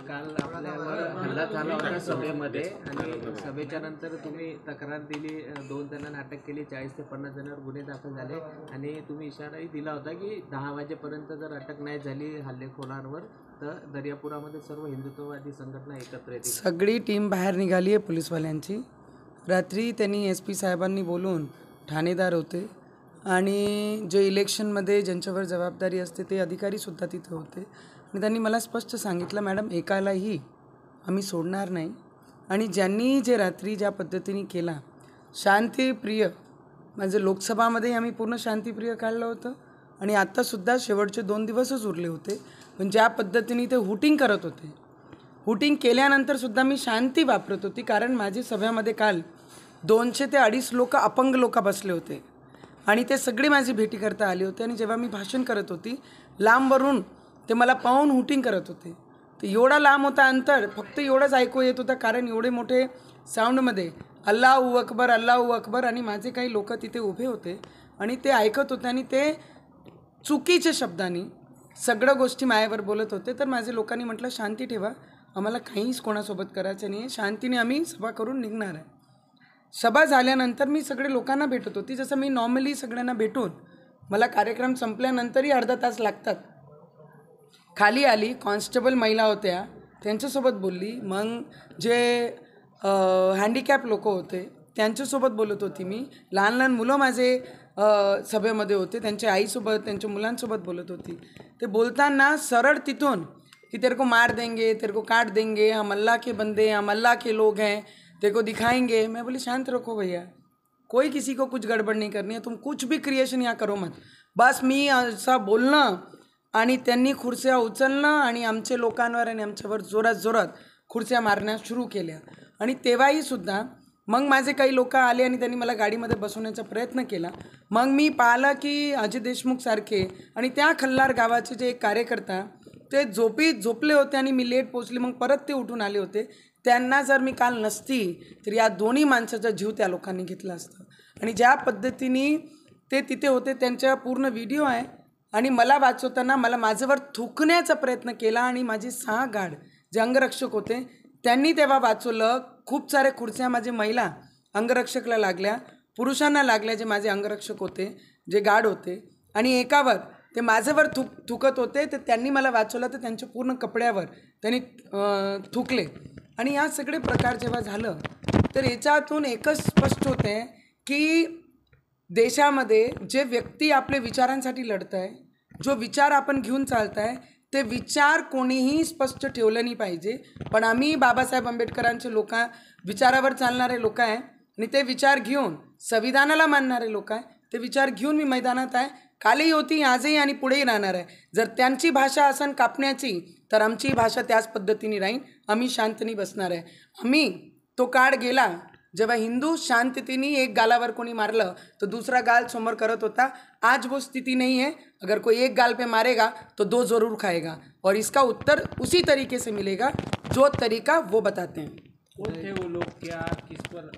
काल आपल्यावर हल्ला झाला होता सभेमध्ये आणि सभेच्या नंतर तुम्ही तक्रार दिली, 2 जणांना अटक केली, 40 ते 50 जणांवर गुन्हे दाखल झाले आणि तुम्ही इशाराही दिला होता की 10 वाजेपर्यंत जर अटक नाही झाली हल्लेखोरांवर तर दर्यापुरामध्ये सर्व हिंदुत्ववादी संघटना एकत्र येतील. सगळी टीम बाहेर निघाली आहे पोलीसवाल्यांची. रात्री त्यांनी SP साहेबांनी बोलून, ठाणेदार होते आणि जे इलेक्शनमध्ये ज्यांच्यावर जबाबदारी असते ते अधिकारीसुद्धा तिथे होते आणि त्यांनी मला स्पष्ट सांगितलं, मॅडम एकालाही आम्ही सोडणार नाही आणि ज्यांनी जे रात्री ज्या पद्धतीने केला, शांतिप्रिय, म्हणजे लोकसभामध्ये आम्ही पूर्ण शांतिप्रिय काढलं होतं आणि आत्तासुद्धा शेवटचे 2 दिवसच उरले होते, पण ज्या पद्धतीने ते हुटिंग करत होते, हुटिंग केल्यानंतरसुद्धा मी शांती वापरत होती, कारण माझी सभेमध्ये काल 200 ते 250 लोक अपंग लोक बसले होते आणि ते सगळे माझी भेटी करता आले होते आणि जेव्हा मी भाषण करत होती लांबवरून ते मला पाहून हुटिंग करत होते. तर एवढा लांब होता अंतर, फक्त एवढंच ऐकू येत होतं कारण एवढे मोठे साऊंडमध्ये अल्लाहू अकबर अल्लाहू अकबर आणि माझे काही लोक तिथे उभे होते आणि ते ऐकत होते आणि ते चुकीच्या शब्दांनी सगळ्या गोष्टी माझ्यावर बोलत होते. तर माझ्या लोकांनी म्हटलं शांती ठेवा, आम्हाला काहीच कोणासोबत करायचं नाही आहे, शांतीने आम्ही सभा करून निघणार आहे. सभा झाल्यानंतर मी सगळे लोकांना भेटत होती, जसं मी नॉर्मली सगळ्यांना भेटून, मला कार्यक्रम संपल्यानंतरही अर्धा तास लागतात. खाली आली, कॉन्स्टेबल महिला होत्या त्यांच्यासोबत बोलली, मग जे हँडिकॅप लोक होते त्यांच्यासोबत बोलत होती मी, लहान लहान मुलं माझे सभेमध्ये होते त्यांच्या आईसोबत त्यांच्या मुलांसोबत बोलत होती. ते बोलताना सरळ तिथून कि तेरे को मार देंगे, तेरे को काट देंगे, हम अल्लाह के बंदे, हम अल्लाह के लोग हैं, तेरे को दिखाएंगे. मैं बोली शांत रखो भैया, कोई किसी को कुछ गड़बड़ नहीं करनी है, तुम कुछ भी क्रिएशन यहाँ करो मत. बस मी असं बोलणं आणि त्यांनी खुर्च्या उचलणं आणि आमच्या लोकांवर आणि आमच्यावर जोरात जोरात खुर्च्या मारण्यास सुरू केल्या आणि तेव्हाही सुद्धा मग माझे काही लोक आले आणि त्यांनी मला गाडीमध्ये बसवण्याचा प्रयत्न केला. मग मी पाहिलं की अजय देशमुख सारखे आणि त्या खल्लार गावाचे जे एक कार्यकर्ता ते झोपले होते आणि मी लेट पोचले, मग परत ते उठून आले होते. त्यांना जर मी काल नसती तर या दोन्ही माणसाचा जीव त्या लोकांनी घेतला असता आणि ज्या पद्धतीने ते तिथे होते त्यांच्या पूर्ण व्हिडिओ आहे आणि मला वाचवताना मला माझ्यावर थुकण्याचा प्रयत्न केला आणि माझे 6 गार्ड जे अंगरक्षक होते त्यांनी तेव्हा वाचवलं. खूप सारे खुर्च्या माझे महिला अंगरक्षकला लागल्या, पुरुषांना लागल्या जे माझे अंगरक्षक होते, जे गार्ड होते आणि एकावर ते माझ्यावर थुकत होते, तर त्यांनी मला वाचवलं तर त्यांच्या पूर्ण कपड्यावर त्यांनी थुकले. आणि या सगळे प्रकार जेव्हा झालं तर याच्यातून एकच स्पष्ट होते की देशामध्ये जे व्यक्ती आपले विचारांसाठी लढत आहे, जो विचार आपण घेऊन चालत आहे, ते विचार कोणीही स्पष्ट ठेवलं नाही पाहिजे. पण आम्ही बाबासाहेब आंबेडकरांचे विचारावर चालणारे लोक आहे आणि ते विचार घेऊन संविधानाला मानणारे लोक आहे. ते विचार घेऊन मी मैदानात आहे, कालही होती, आजही आणि पुढेही राहणार आहे. जर त्यांची भाषा असन कापण्याची तर आमची भाषा त्याच पद्धतीने राहील. आम्ही शांतनी बसणार आहे. आम्ही तो काळ गेला जेव्हा हिंदू शांततेने एक गालावर कोणी मारलं तो दूसरा गाल समोर करत होता. आज वो स्थिति नहीं है. अगर कोई एक गाल पे मारेगा तो 2 ज़रूर खाएगा और इसका उत्तर उसी तरीके से मिलेगा जो तरीका वो बताते हैं. कौन थे वो लोग, क्या किस पर